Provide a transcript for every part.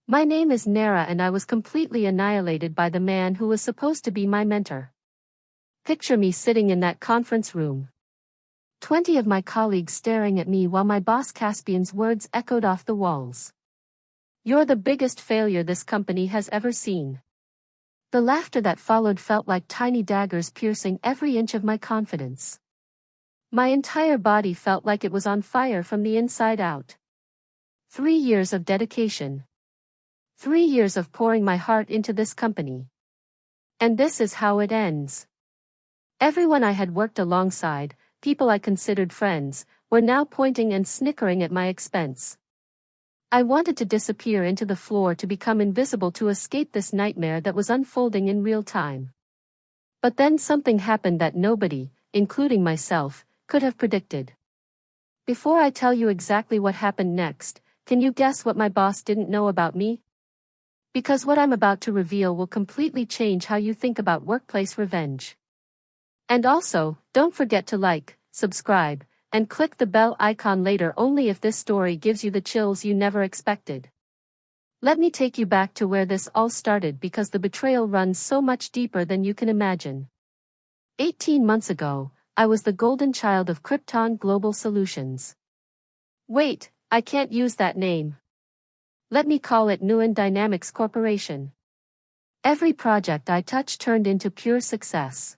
My name is Nara and I was completely annihilated by the man who was supposed to be my mentor. Picture me sitting in that conference room. 20 of my colleagues staring at me while my boss Caspian's words echoed off the walls. "You're the biggest failure this company has ever seen." The laughter that followed felt like tiny daggers piercing every inch of my confidence. My entire body felt like it was on fire from the inside out. 3 years of dedication. 3 years of pouring my heart into this company. And this is how it ends. Everyone I had worked alongside, people I considered friends, were now pointing and snickering at my expense. I wanted to disappear into the floor to become invisible to escape this nightmare that was unfolding in real time. But then something happened that nobody, including myself, could have predicted. Before I tell you exactly what happened next, can you guess what my boss didn't know about me? Because what I'm about to reveal will completely change how you think about workplace revenge. And also, don't forget to like, subscribe, and click the bell icon later only if this story gives you the chills you never expected. Let me take you back to where this all started because the betrayal runs so much deeper than you can imagine. 18 months ago, I was the golden child of Krypton Global Solutions. Wait, I can't use that name. Let me call it Nguyen Dynamics Corporation. Every project I touched turned into pure success.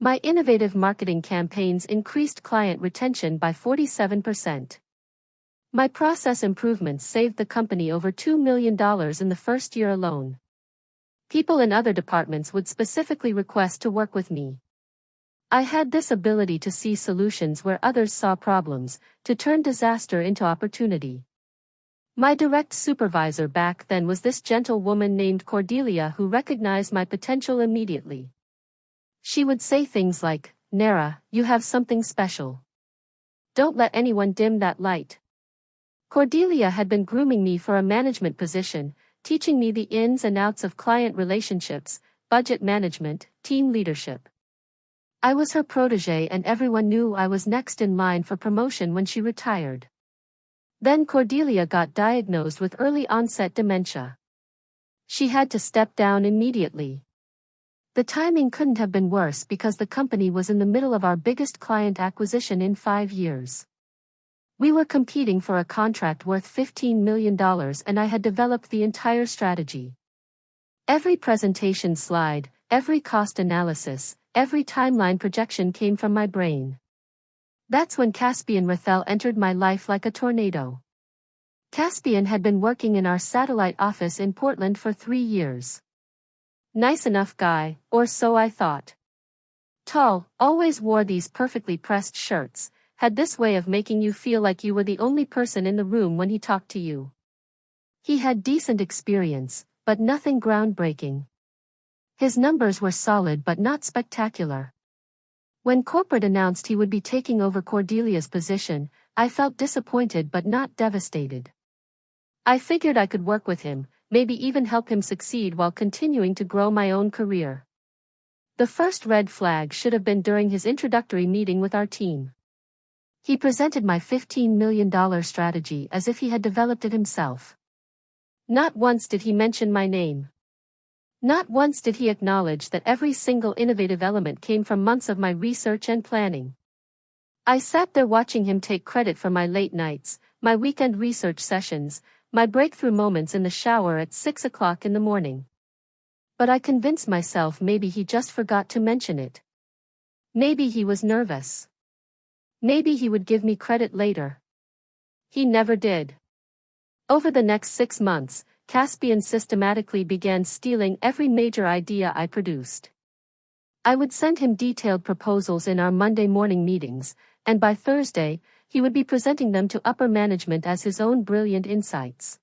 My innovative marketing campaigns increased client retention by 47%. My process improvements saved the company over $2 million in the first year alone. People in other departments would specifically request to work with me. I had this ability to see solutions where others saw problems, to turn disaster into opportunity. My direct supervisor back then was this gentle woman named Cordelia who recognized my potential immediately. She would say things like, "Nara, you have something special. Don't let anyone dim that light." Cordelia had been grooming me for a management position, teaching me the ins and outs of client relationships, budget management, team leadership. I was her protege and everyone knew I was next in line for promotion when she retired. Then Cordelia got diagnosed with early onset dementia. She had to step down immediately. The timing couldn't have been worse because the company was in the middle of our biggest client acquisition in 5 years. We were competing for a contract worth $15 million and I had developed the entire strategy. Every presentation slide, every cost analysis, every timeline projection came from my brain. That's when Caspian Rathel entered my life like a tornado. Caspian had been working in our satellite office in Portland for 3 years. Nice enough guy, or so I thought. Tall, always wore these perfectly pressed shirts, had this way of making you feel like you were the only person in the room when he talked to you. He had decent experience, but nothing groundbreaking. His numbers were solid but not spectacular. When corporate announced he would be taking over Cordelia's position, I felt disappointed but not devastated. I figured I could work with him, maybe even help him succeed while continuing to grow my own career. The first red flag should have been during his introductory meeting with our team. He presented my $15 million strategy as if he had developed it himself. Not once did he mention my name. Not once did he acknowledge that every single innovative element came from months of my research and planning. I sat there watching him take credit for my late nights, my weekend research sessions, my breakthrough moments in the shower at 6 o'clock in the morning. But I convinced myself maybe he just forgot to mention it. Maybe he was nervous. Maybe he would give me credit later. He never did. Over the next 6 months, Caspian systematically began stealing every major idea I produced. I would send him detailed proposals in our Monday morning meetings, and by Thursday, he would be presenting them to upper management as his own brilliant insights.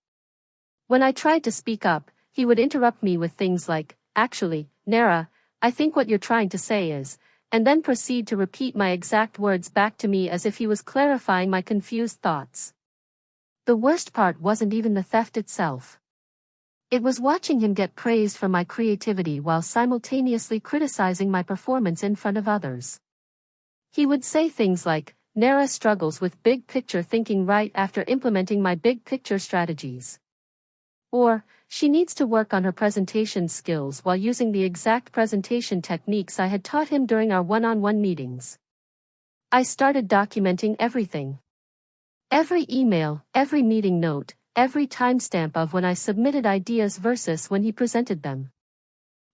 When I tried to speak up, he would interrupt me with things like, "Actually, Nara, I think what you're trying to say is," and then proceed to repeat my exact words back to me as if he was clarifying my confused thoughts. The worst part wasn't even the theft itself. It was watching him get praised for my creativity while simultaneously criticizing my performance in front of others. He would say things like, "Nara struggles with big picture thinking right after implementing my big picture strategies." Or, she needs to work on her presentation skills while using the exact presentation techniques I had taught him during our one-on-one meetings. I started documenting everything. Every email, every meeting note, every timestamp of when I submitted ideas versus when he presented them.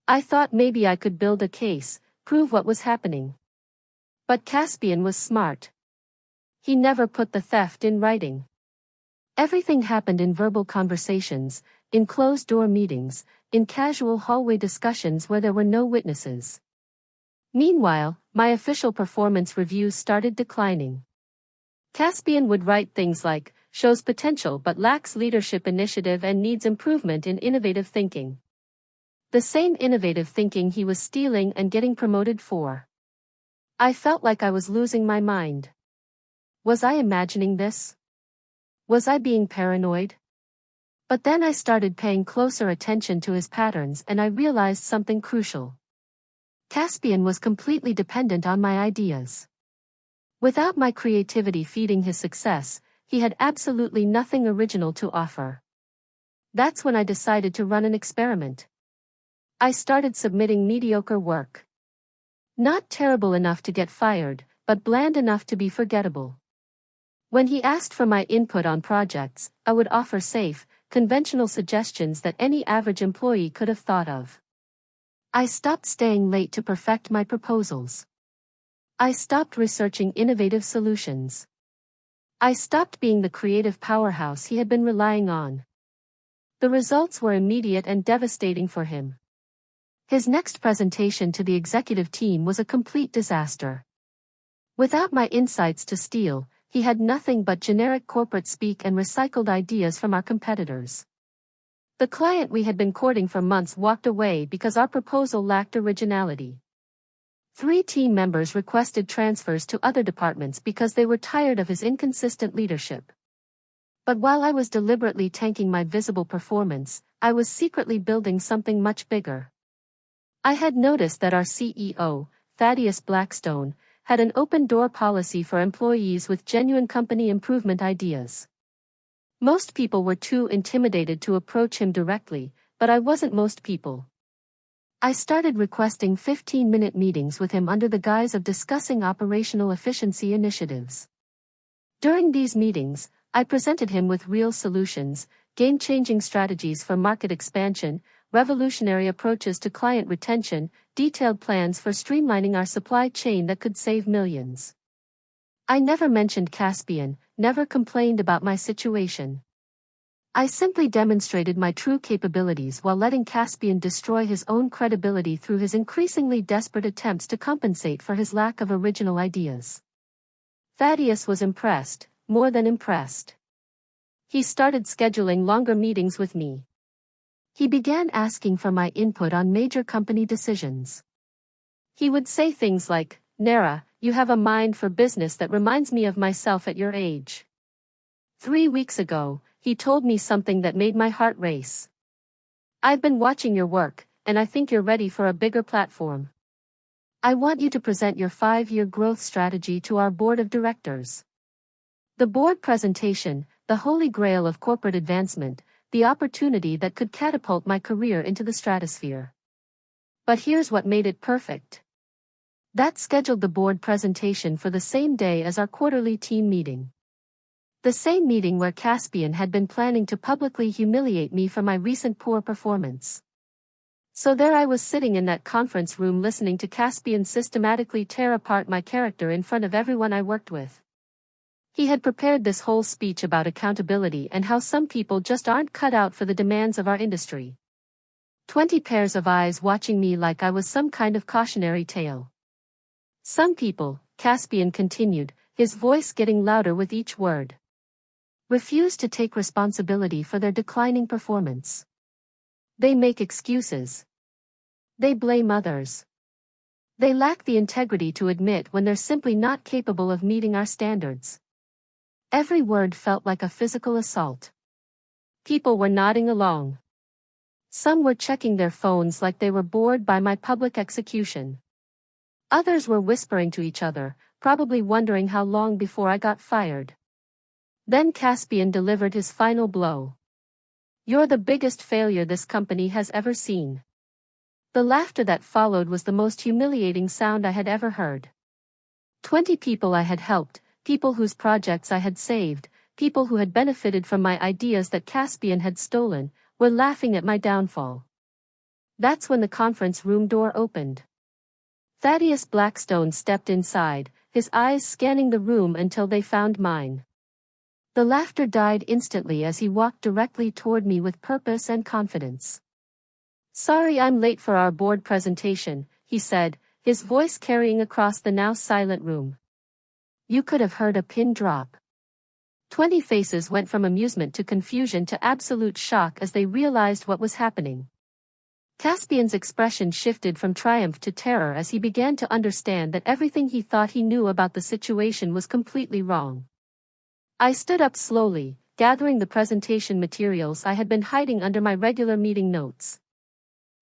I thought maybe I could build a case, prove what was happening. But Caspian was smart. He never put the theft in writing. Everything happened in verbal conversations, in closed-door meetings, in casual hallway discussions where there were no witnesses. Meanwhile, my official performance reviews started declining. Caspian would write things like, shows potential but lacks leadership initiative and needs improvement in innovative thinking. The same innovative thinking he was stealing and getting promoted for. I felt like I was losing my mind. Was I imagining this? Was I being paranoid? But then I started paying closer attention to his patterns and I realized something crucial. Caspian was completely dependent on my ideas. Without my creativity feeding his success, he had absolutely nothing original to offer. That's when I decided to run an experiment. I started submitting mediocre work. Not terrible enough to get fired, but bland enough to be forgettable. When he asked for my input on projects, I would offer safe, conventional suggestions that any average employee could have thought of. I stopped staying late to perfect my proposals. I stopped researching innovative solutions. I stopped being the creative powerhouse he had been relying on. The results were immediate and devastating for him. His next presentation to the executive team was a complete disaster. Without my insights to steal, he had nothing but generic corporate speak and recycled ideas from our competitors. The client we had been courting for months walked away because our proposal lacked originality. 3 team members requested transfers to other departments because they were tired of his inconsistent leadership. But while I was deliberately tanking my visible performance, I was secretly building something much bigger. I had noticed that our CEO, Thaddeus Blackstone, had an open-door policy for employees with genuine company improvement ideas. Most people were too intimidated to approach him directly, but I wasn't most people. I started requesting 15-minute meetings with him under the guise of discussing operational efficiency initiatives. During these meetings, I presented him with real solutions, game-changing strategies for market expansion, revolutionary approaches to client retention, detailed plans for streamlining our supply chain that could save millions. I never mentioned Caspian, never complained about my situation. I simply demonstrated my true capabilities while letting Caspian destroy his own credibility through his increasingly desperate attempts to compensate for his lack of original ideas. Thaddeus was impressed, more than impressed. He started scheduling longer meetings with me. He began asking for my input on major company decisions. He would say things like, "Nara, you have a mind for business that reminds me of myself at your age." 3 weeks ago, he told me something that made my heart race. "I've been watching your work, and I think you're ready for a bigger platform. I want you to present your 5-year growth strategy to our board of directors." The board presentation, the holy grail of corporate advancement, the opportunity that could catapult my career into the stratosphere. But here's what made it perfect. That scheduled the board presentation for the same day as our quarterly team meeting. The same meeting where Caspian had been planning to publicly humiliate me for my recent poor performance. So there I was sitting in that conference room listening to Caspian systematically tear apart my character in front of everyone I worked with. He had prepared this whole speech about accountability and how some people just aren't cut out for the demands of our industry. 20 pairs of eyes watching me like I was some kind of cautionary tale. Some people, Caspian continued, his voice getting louder with each word, refuse to take responsibility for their declining performance. They make excuses. They blame others. They lack the integrity to admit when they're simply not capable of meeting our standards. Every word felt like a physical assault. People were nodding along. Some were checking their phones like they were bored by my public execution. Others were whispering to each other, probably wondering how long before I got fired. Then Caspian delivered his final blow. You're the biggest failure this company has ever seen. The laughter that followed was the most humiliating sound I had ever heard. 20 people I had helped, people whose projects I had saved, people who had benefited from my ideas that Caspian had stolen, were laughing at my downfall. That's when the conference room door opened. Thaddeus Blackstone stepped inside, his eyes scanning the room until they found mine. The laughter died instantly as he walked directly toward me with purpose and confidence. "Sorry I'm late for our board presentation," he said, his voice carrying across the now silent room. You could have heard a pin drop. 20 faces went from amusement to confusion to absolute shock as they realized what was happening. Caspian's expression shifted from triumph to terror as he began to understand that everything he thought he knew about the situation was completely wrong. I stood up slowly, gathering the presentation materials I had been hiding under my regular meeting notes.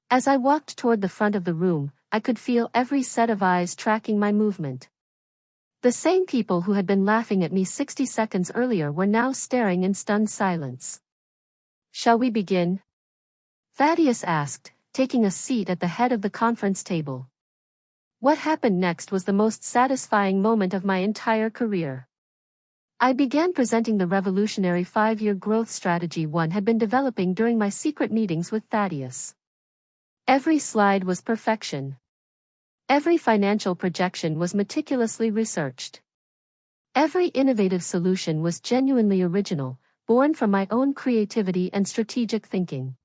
As I walked toward the front of the room, I could feel every set of eyes tracking my movement. The same people who had been laughing at me 60 seconds earlier were now staring in stunned silence. "Shall we begin?" Thaddeus asked, taking a seat at the head of the conference table. What happened next was the most satisfying moment of my entire career. I began presenting the revolutionary 5-year growth strategy one had been developing during my secret meetings with Thaddeus. Every slide was perfection. Every financial projection was meticulously researched. Every innovative solution was genuinely original, born from my own creativity and strategic thinking.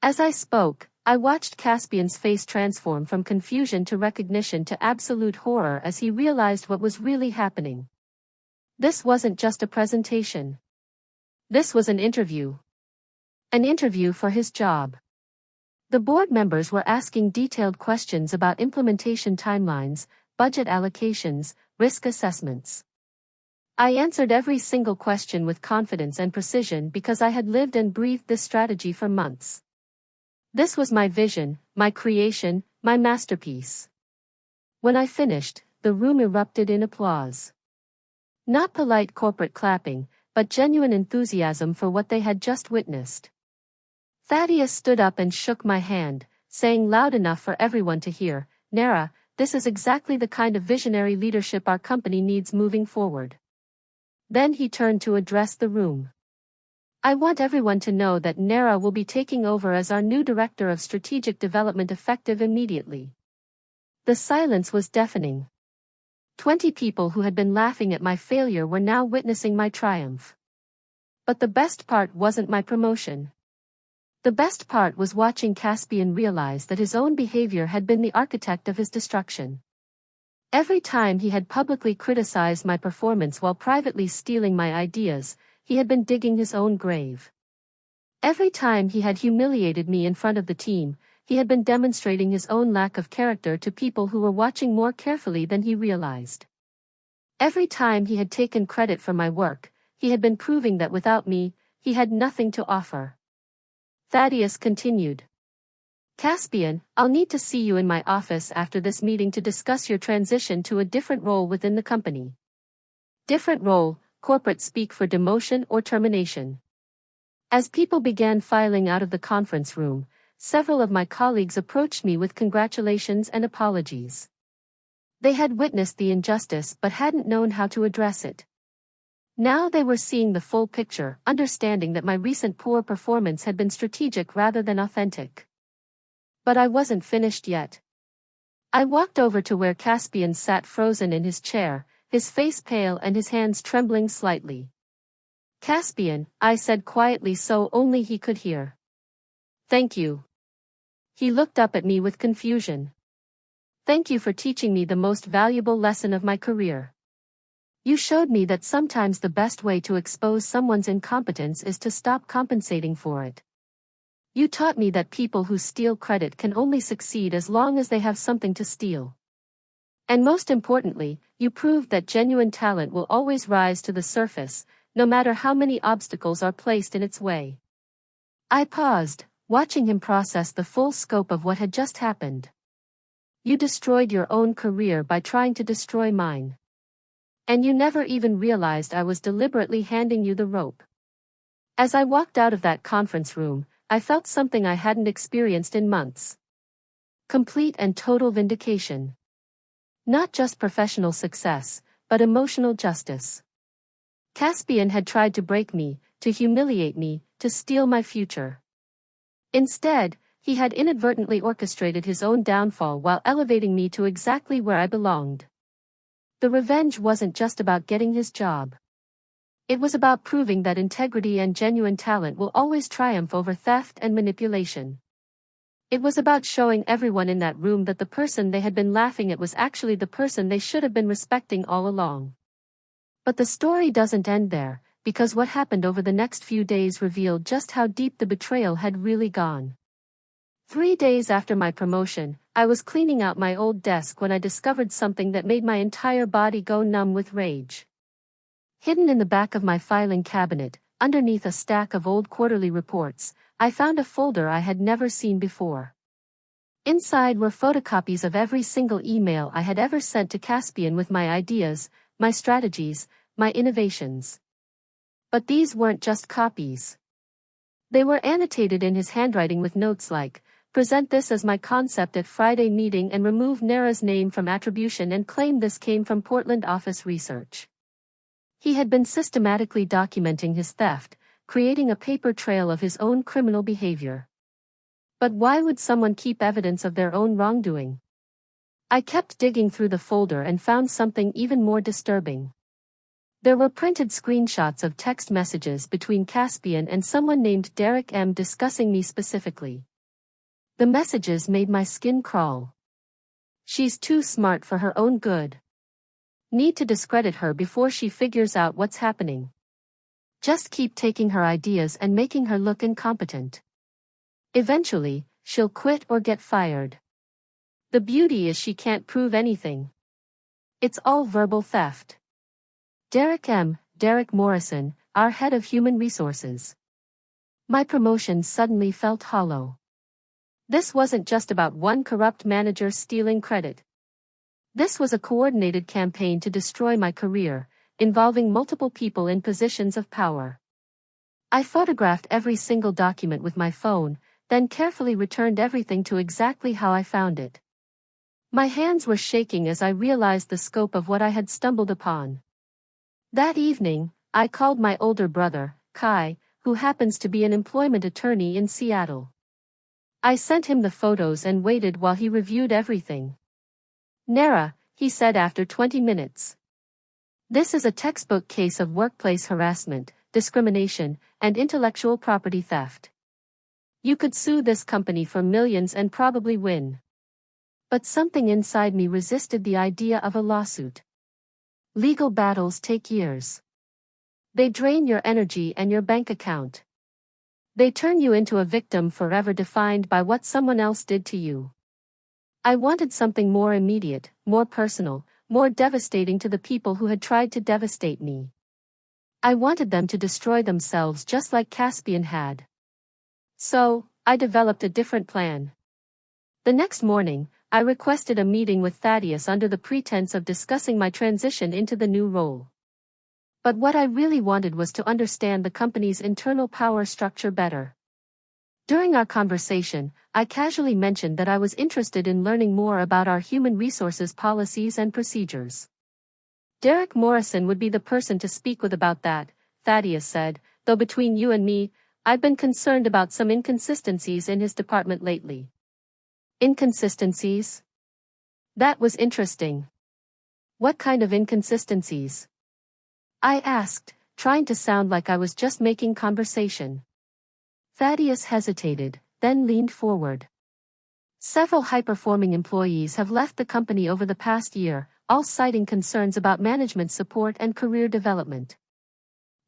As I spoke, I watched Caspian's face transform from confusion to recognition to absolute horror as he realized what was really happening. This wasn't just a presentation. This was an interview. An interview for his job. The board members were asking detailed questions about implementation timelines, budget allocations, risk assessments. I answered every single question with confidence and precision because I had lived and breathed this strategy for months. This was my vision, my creation, my masterpiece. When I finished, the room erupted in applause. Not polite corporate clapping, but genuine enthusiasm for what they had just witnessed. Thaddeus stood up and shook my hand, saying loud enough for everyone to hear, "Nara, this is exactly the kind of visionary leadership our company needs moving forward." Then he turned to address the room. "I want everyone to know that Nara will be taking over as our new Director of Strategic Development effective immediately." The silence was deafening. 20 people who had been laughing at my failure were now witnessing my triumph. But the best part wasn't my promotion. The best part was watching Caspian realize that his own behavior had been the architect of his destruction. Every time he had publicly criticized my performance while privately stealing my ideas, he had been digging his own grave. Every time he had humiliated me in front of the team, he had been demonstrating his own lack of character to people who were watching more carefully than he realized. Every time he had taken credit for my work, he had been proving that without me, he had nothing to offer. Thaddeus continued. "Caspian, I'll need to see you in my office after this meeting to discuss your transition to a different role within the company." Different role, corporate speak for demotion or termination. As people began filing out of the conference room, several of my colleagues approached me with congratulations and apologies. They had witnessed the injustice but hadn't known how to address it. Now they were seeing the full picture, understanding that my recent poor performance had been strategic rather than authentic. But I wasn't finished yet. I walked over to where Caspian sat frozen in his chair, his face pale and his hands trembling slightly. "Caspian," I said quietly so only he could hear. "Thank you." He looked up at me with confusion. "Thank you for teaching me the most valuable lesson of my career. You showed me that sometimes the best way to expose someone's incompetence is to stop compensating for it. You taught me that people who steal credit can only succeed as long as they have something to steal. And most importantly, you proved that genuine talent will always rise to the surface, no matter how many obstacles are placed in its way." I paused, watching him process the full scope of what had just happened. "You destroyed your own career by trying to destroy mine. And you never even realized I was deliberately handing you the rope." As I walked out of that conference room, I felt something I hadn't experienced in months. Complete and total vindication. Not just professional success, but emotional justice. Caspian had tried to break me, to humiliate me, to steal my future. Instead, he had inadvertently orchestrated his own downfall while elevating me to exactly where I belonged. The revenge wasn't just about getting his job. It was about proving that integrity and genuine talent will always triumph over theft and manipulation. It was about showing everyone in that room that the person they had been laughing at was actually the person they should have been respecting all along. But the story doesn't end there, because what happened over the next few days revealed just how deep the betrayal had really gone. 3 days after my promotion, I was cleaning out my old desk when I discovered something that made my entire body go numb with rage. Hidden in the back of my filing cabinet, underneath a stack of old quarterly reports, I found a folder I had never seen before. Inside were photocopies of every single email I had ever sent to Caspian with my ideas, my strategies, my innovations. But these weren't just copies. They were annotated in his handwriting with notes like, "Present this as my concept at Friday meeting and remove Nara's name from attribution and claim this came from Portland office research." He had been systematically documenting his theft, creating a paper trail of his own criminal behavior. But why would someone keep evidence of their own wrongdoing? I kept digging through the folder and found something even more disturbing. There were printed screenshots of text messages between Caspian and someone named Derek M. discussing me specifically. The messages made my skin crawl. "She's too smart for her own good. Need to discredit her before she figures out what's happening. Just keep taking her ideas and making her look incompetent. Eventually, she'll quit or get fired. The beauty is she can't prove anything. It's all verbal theft." Derek Morrison, our head of human resources. My promotion suddenly felt hollow. This wasn't just about one corrupt manager stealing credit. This was a coordinated campaign to destroy my career, involving multiple people in positions of power. I photographed every single document with my phone, then carefully returned everything to exactly how I found it. My hands were shaking as I realized the scope of what I had stumbled upon. That evening, I called my older brother, Kai, who happens to be an employment attorney in Seattle. I sent him the photos and waited while he reviewed everything. "Nara," he said after 20 minutes. "This is a textbook case of workplace harassment, discrimination, and intellectual property theft. You could sue this company for millions and probably win." But something inside me resisted the idea of a lawsuit. Legal battles take years. They drain your energy and your bank account. They turn you into a victim forever defined by what someone else did to you. I wanted something more immediate, more personal, more devastating to the people who had tried to devastate me. I wanted them to destroy themselves just like Caspian had. So, I developed a different plan. The next morning, I requested a meeting with Thaddeus under the pretense of discussing my transition into the new role. But what I really wanted was to understand the company's internal power structure better. During our conversation, I casually mentioned that I was interested in learning more about our human resources policies and procedures. "Derek Morrison would be the person to speak with about that," Thaddeus said, "though between you and me, I've been concerned about some inconsistencies in his department lately." Inconsistencies? That was interesting. What kind of inconsistencies? I asked, trying to sound like I was just making conversation. Thaddeus hesitated, then leaned forward. "Several high-performing employees have left the company over the past year, all citing concerns about management support and career development.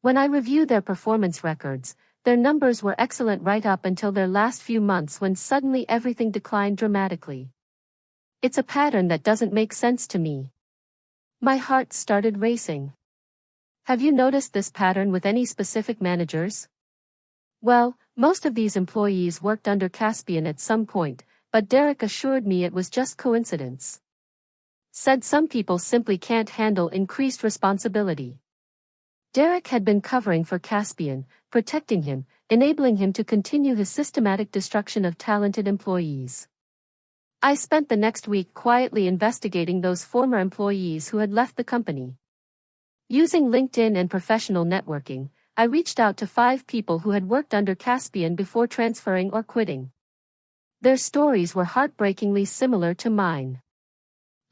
When I reviewed their performance records, their numbers were excellent right up until their last few months when suddenly everything declined dramatically. It's a pattern that doesn't make sense to me." My heart started racing. "Have you noticed this pattern with any specific managers?" "Well, most of these employees worked under Caspian at some point, but Derek assured me it was just coincidence. Said some people simply can't handle increased responsibility." Derek had been covering for Caspian, protecting him, enabling him to continue his systematic destruction of talented employees. I spent the next week quietly investigating those former employees who had left the company. Using LinkedIn and professional networking, I reached out to 5 people who had worked under Caspian before transferring or quitting. Their stories were heartbreakingly similar to mine.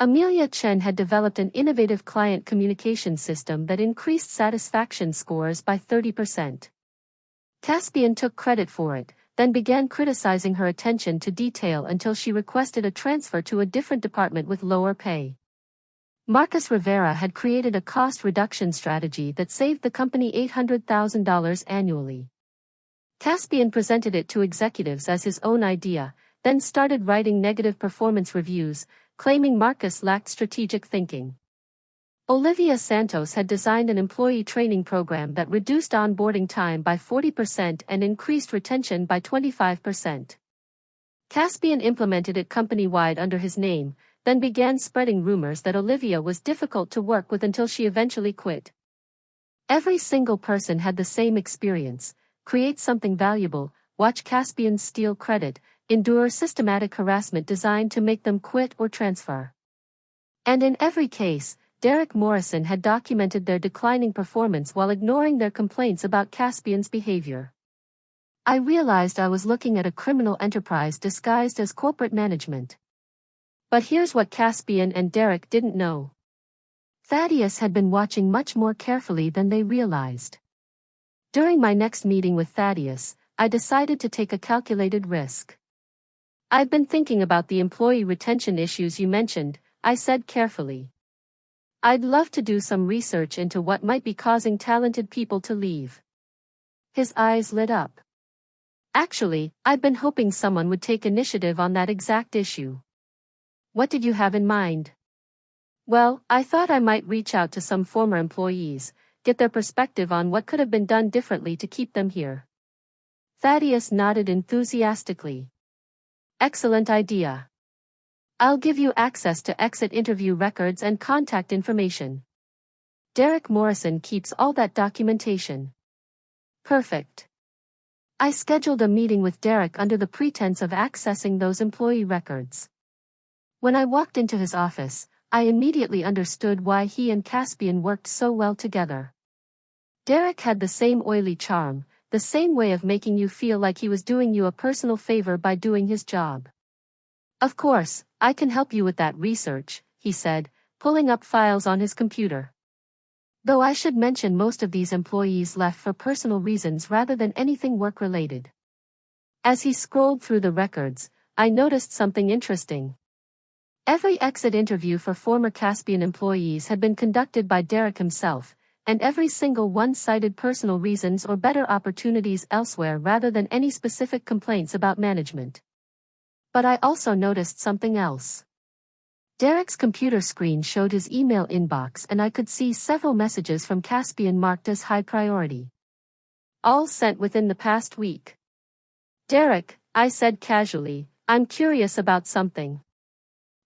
Amelia Chen had developed an innovative client communication system that increased satisfaction scores by 30%. Caspian took credit for it, then began criticizing her attention to detail until she requested a transfer to a different department with lower pay. Marcus Rivera had created a cost reduction strategy that saved the company $800,000 annually. Caspian presented it to executives as his own idea, then started writing negative performance reviews, claiming Marcus lacked strategic thinking. Olivia Santos had designed an employee training program that reduced onboarding time by 40% and increased retention by 25%. Caspian implemented it company-wide under his name, then began spreading rumors that Olivia was difficult to work with until she eventually quit. Every single person had the same experience: create something valuable, watch Caspian steal credit, endure systematic harassment designed to make them quit or transfer. And in every case, Derek Morrison had documented their declining performance while ignoring their complaints about Caspian's behavior. I realized I was looking at a criminal enterprise disguised as corporate management. But here's what Caspian and Derek didn't know. Thaddeus had been watching much more carefully than they realized. During my next meeting with Thaddeus, I decided to take a calculated risk. "I've been thinking about the employee retention issues you mentioned," I said carefully. "I'd love to do some research into what might be causing talented people to leave." His eyes lit up. "Actually, I've been hoping someone would take initiative on that exact issue." "What did you have in mind?" "Well, I thought I might reach out to some former employees, get their perspective on what could have been done differently to keep them here." Thaddeus nodded enthusiastically. "Excellent idea. I'll give you access to exit interview records and contact information. Derek Morrison keeps all that documentation." "Perfect." I scheduled a meeting with Derek under the pretense of accessing those employee records. When I walked into his office, I immediately understood why he and Caspian worked so well together. Derek had the same oily charm, the same way of making you feel like he was doing you a personal favor by doing his job. "Of course, I can help you with that research," he said, pulling up files on his computer. Though I should mention most of these employees left for personal reasons rather than anything work-related. As he scrolled through the records, I noticed something interesting. Every exit interview for former Caspian employees had been conducted by Derek himself, and every single one cited personal reasons or better opportunities elsewhere rather than any specific complaints about management. But I also noticed something else. Derek's computer screen showed his email inbox, and I could see several messages from Caspian marked as high priority. All sent within the past week. "Derek," I said casually, "I'm curious about something.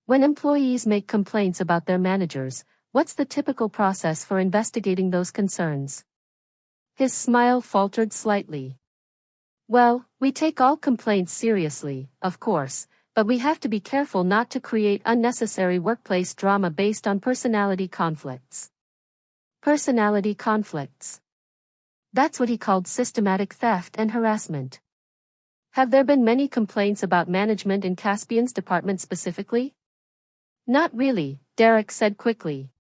When employees make complaints about their managers, what's the typical process for investigating those concerns?" His smile faltered slightly. "Well, we take all complaints seriously, of course, but we have to be careful not to create unnecessary workplace drama based on personality conflicts." Personality conflicts. That's what he called systematic theft and harassment. Have there been many complaints about management in Caspian's department specifically? "Not really," Derek said quickly.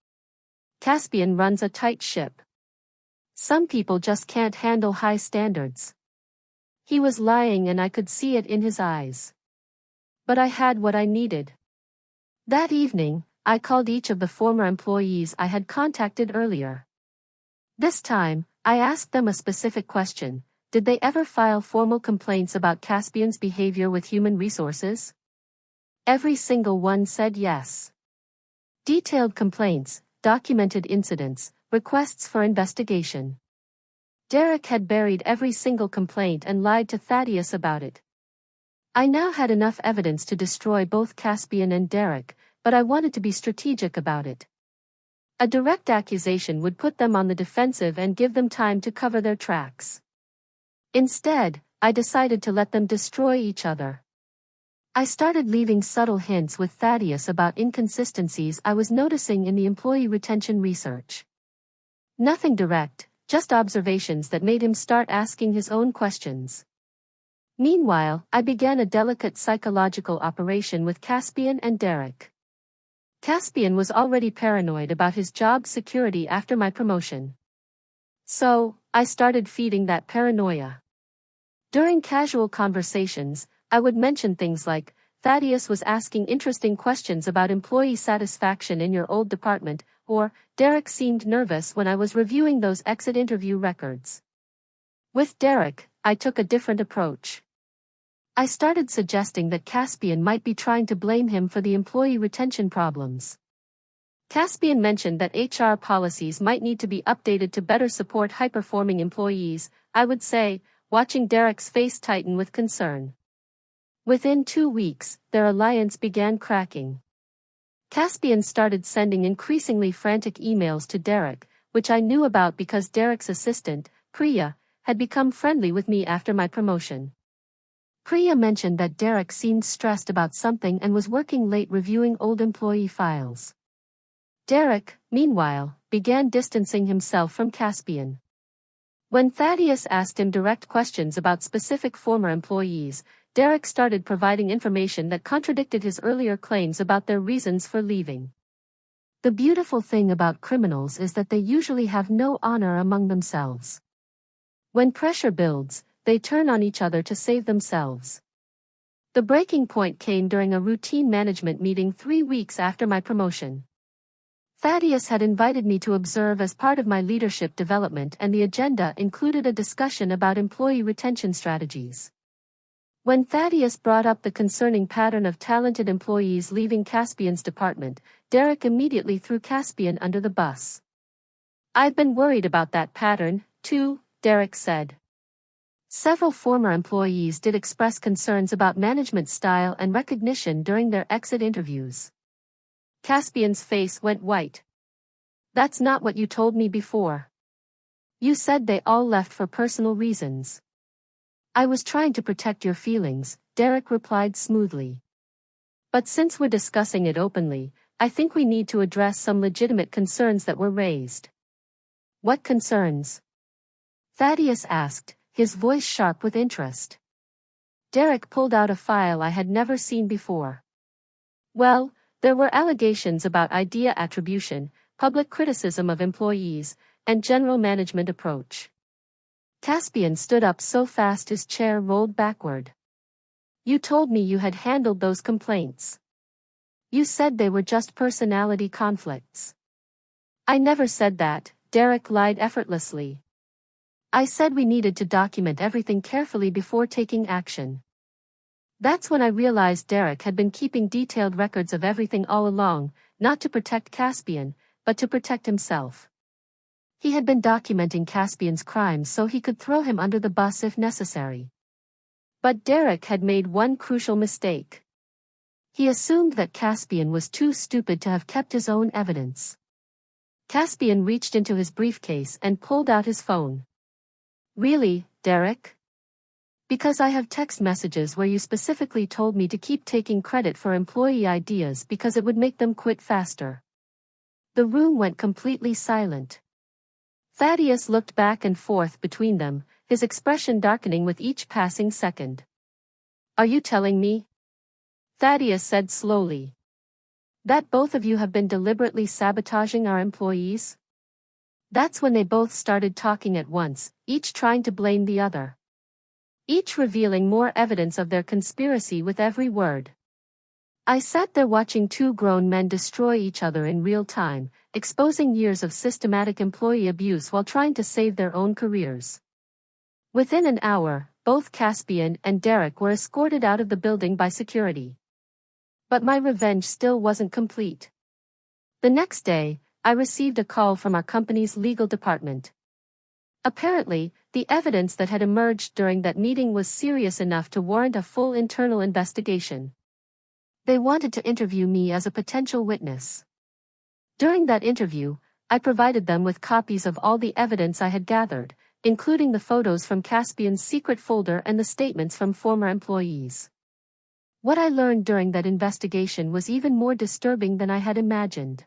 "Caspian runs a tight ship. Some people just can't handle high standards." He was lying, and I could see it in his eyes. But I had what I needed. That evening, I called each of the former employees I had contacted earlier. This time, I asked them a specific question: did they ever file formal complaints about Caspian's behavior with human resources? Every single one said yes. Detailed complaints, documented incidents, requests for investigation. Derek had buried every single complaint and lied to Thaddeus about it. I now had enough evidence to destroy both Caspian and Derek, but I wanted to be strategic about it. A direct accusation would put them on the defensive and give them time to cover their tracks. Instead, I decided to let them destroy each other. I started leaving subtle hints with Thaddeus about inconsistencies I was noticing in the employee retention research. Nothing direct, just observations that made him start asking his own questions. Meanwhile, I began a delicate psychological operation with Caspian and Derek. Caspian was already paranoid about his job security after my promotion. So, I started feeding that paranoia. During casual conversations, I would mention things like, Thaddeus was asking interesting questions about employee satisfaction in your old department, or, Derek seemed nervous when I was reviewing those exit interview records. With Derek, I took a different approach. I started suggesting that Caspian might be trying to blame him for the employee retention problems. Caspian mentioned that HR policies might need to be updated to better support high-performing employees, I would say, watching Derek's face tighten with concern. Within 2 weeks, their alliance began cracking. Caspian started sending increasingly frantic emails to Derek, which I knew about because Derek's assistant, Priya, had become friendly with me after my promotion. Priya mentioned that Derek seemed stressed about something and was working late reviewing old employee files. Derek, meanwhile, began distancing himself from Caspian. When Thaddeus asked him direct questions about specific former employees, Derek started providing information that contradicted his earlier claims about their reasons for leaving. The beautiful thing about criminals is that they usually have no honor among themselves. When pressure builds, they turn on each other to save themselves. The breaking point came during a routine management meeting 3 weeks after my promotion. Thaddeus had invited me to observe as part of my leadership development, and the agenda included a discussion about employee retention strategies. When Thaddeus brought up the concerning pattern of talented employees leaving Caspian's department, Derek immediately threw Caspian under the bus. "I've been worried about that pattern, too," Derek said. Several former employees did express concerns about management style and recognition during their exit interviews. Caspian's face went white. "That's not what you told me before. You said they all left for personal reasons." "I was trying to protect your feelings," Derek replied smoothly. "But since we're discussing it openly, I think we need to address some legitimate concerns that were raised." "What concerns?" Thaddeus asked, his voice sharp with interest. Derek pulled out a file I had never seen before. "Well, there were allegations about idea attribution, public criticism of employees, and general management approach." Caspian stood up so fast his chair rolled backward. "You told me you had handled those complaints. You said they were just personality conflicts." "I never said that," Derek lied effortlessly. "I said we needed to document everything carefully before taking action." That's when I realized Derek had been keeping detailed records of everything all along, not to protect Caspian, but to protect himself. He had been documenting Caspian's crimes so he could throw him under the bus if necessary. But Derek had made one crucial mistake. He assumed that Caspian was too stupid to have kept his own evidence. Caspian reached into his briefcase and pulled out his phone. "Really, Derek? Because I have text messages where you specifically told me to keep taking credit for employee ideas because it would make them quit faster." The room went completely silent. Thaddeus looked back and forth between them, his expression darkening with each passing second. "Are you telling me," Thaddeus said slowly, "that both of you have been deliberately sabotaging our employees?" That's when they both started talking at once, each trying to blame the other. Each revealing more evidence of their conspiracy with every word. I sat there watching two grown men destroy each other in real time, exposing years of systematic employee abuse while trying to save their own careers. Within an hour, both Caspian and Derek were escorted out of the building by security. But my revenge still wasn't complete. The next day, I received a call from our company's legal department. Apparently, the evidence that had emerged during that meeting was serious enough to warrant a full internal investigation. They wanted to interview me as a potential witness. During that interview, I provided them with copies of all the evidence I had gathered, including the photos from Caspian's secret folder and the statements from former employees. What I learned during that investigation was even more disturbing than I had imagined.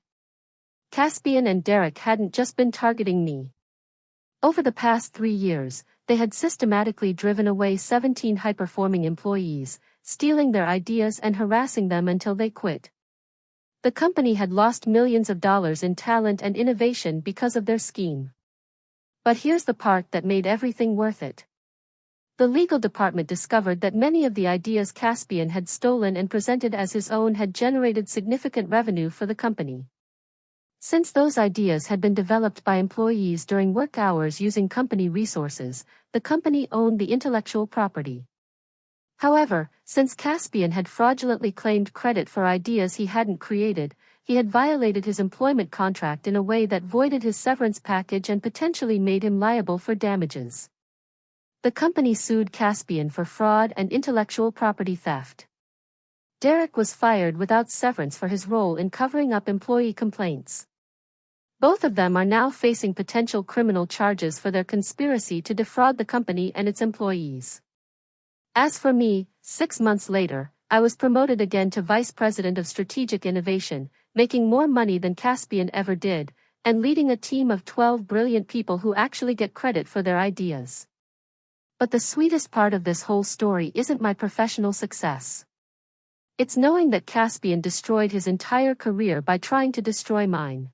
Caspian and Derek hadn't just been targeting me. Over the past 3 years, they had systematically driven away 17 high-performing employees, stealing their ideas and harassing them until they quit. The company had lost millions of dollars in talent and innovation because of their scheme. But here's the part that made everything worth it. The legal department discovered that many of the ideas Caspian had stolen and presented as his own had generated significant revenue for the company. Since those ideas had been developed by employees during work hours using company resources, the company owned the intellectual property. However, since Caspian had fraudulently claimed credit for ideas he hadn't created, he had violated his employment contract in a way that voided his severance package and potentially made him liable for damages. The company sued Caspian for fraud and intellectual property theft. Derek was fired without severance for his role in covering up employee complaints. Both of them are now facing potential criminal charges for their conspiracy to defraud the company and its employees. As for me, 6 months later, I was promoted again to Vice President of Strategic Innovation, making more money than Caspian ever did, and leading a team of 12 brilliant people who actually get credit for their ideas. But the sweetest part of this whole story isn't my professional success. It's knowing that Caspian destroyed his entire career by trying to destroy mine.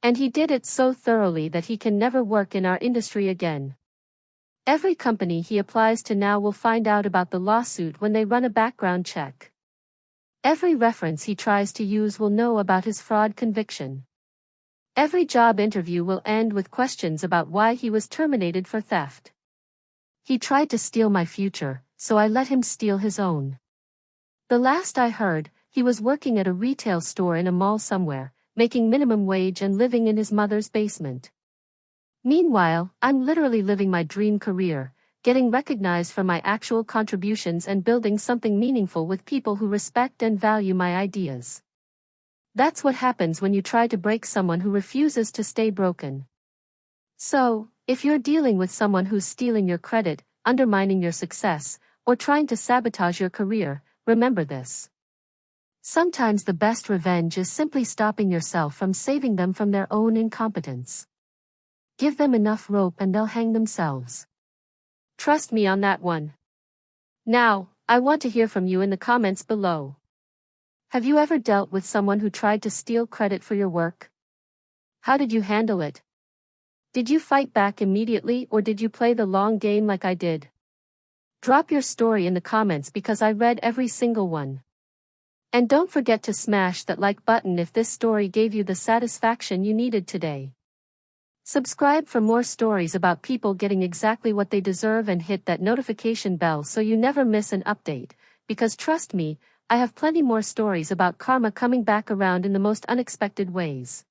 And he did it so thoroughly that he can never work in our industry again. Every company he applies to now will find out about the lawsuit when they run a background check. Every reference he tries to use will know about his fraud conviction. Every job interview will end with questions about why he was terminated for theft. He tried to steal my future, so I let him steal his own. The last I heard, he was working at a retail store in a mall somewhere, making minimum wage and living in his mother's basement. Meanwhile, I'm literally living my dream career, getting recognized for my actual contributions and building something meaningful with people who respect and value my ideas. That's what happens when you try to break someone who refuses to stay broken. So, if you're dealing with someone who's stealing your credit, undermining your success, or trying to sabotage your career, remember this. Sometimes the best revenge is simply stopping yourself from saving them from their own incompetence. Give them enough rope and they'll hang themselves. Trust me on that one. Now, I want to hear from you in the comments below. Have you ever dealt with someone who tried to steal credit for your work? How did you handle it? Did you fight back immediately or did you play the long game like I did? Drop your story in the comments because I read every single one. And don't forget to smash that like button if this story gave you the satisfaction you needed today. Subscribe for more stories about people getting exactly what they deserve and hit that notification bell so you never miss an update, because trust me, I have plenty more stories about karma coming back around in the most unexpected ways.